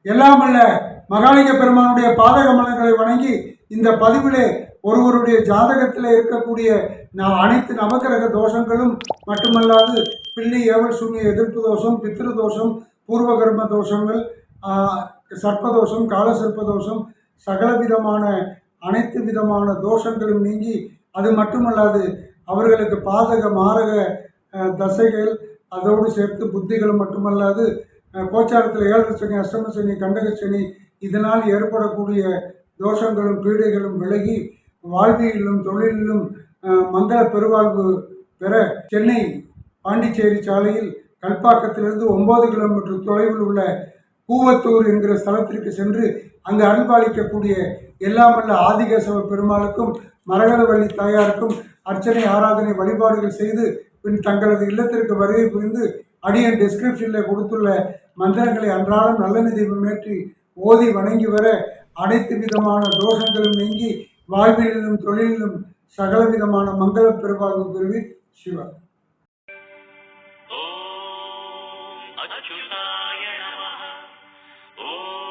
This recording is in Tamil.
எல்லாமல்ல மகாலிங்க பெருமானுடைய பாதகமலங்களை வணங்கி இந்த பதிவிலே ஒருவருடைய ஜாதகத்தில் இருக்கக்கூடிய அனைத்து நவகிரக தோஷங்களும் மட்டுமல்லாது பில்லி ஏவல் சூன்ய எதிர்ப்பு தோஷம், பித்ரு தோஷம், பூர்வகர்ம தோஷங்கள், சர்ப்பதோஷம், காலசர்ப்ப தோஷம், சகல விதமான அனைத்து விதமான தோஷங்களும் நீங்கி, அது மட்டுமல்லாது அவர்களுக்கு பாதக மாரக தசைகள், அதோடு சேர்த்து புத்திகளும் மட்டுமல்லாது கோச்சாரத்தில் 7 சனி, அஷ்டம சனி, கண்டக சனி, இதனால் ஏற்படக்கூடிய தோஷங்களும் பீடைகளும் விலகி வாழ்வியலிலும் தொழிலிலும் மங்கள பெருவாழ்வு பெற சென்னை பாண்டிச்சேரி சாலையில் கல்பாக்கத்திலிருந்து 9 கிலோமீட்டர் தொலைவில் உள்ள கூவத்தூர் என்கிற ஸ்தலத்திற்கு சென்று அங்கு அன்பாளிக்கக்கூடிய எல்லாமல்ல ஆதிகேசவ பெருமாளுக்கும் மரகதவள்ளி தாயாருக்கும் அர்ச்சனை, ஆராதனை, வழிபாடுகள் செய்து பின் தங்களது இல்லத்திற்கு வருகை புரிந்து அடியன் டிஸ்கிரிப்ஷனில் கொடுத்துள்ள மந்திரங்களை அன்றாடம் நல்ல தீபம் ஏற்றி ஓதி வணங்கி வர அனைத்து விதமான தோஷங்களும் நீங்கி வாழ்விலும் தொழிலிலும் சகல விதமான மங்கள பெருவாழ்வு பெறுவீர். சிவா. ஓம் அச்சுதாய நமஹ. ஓம்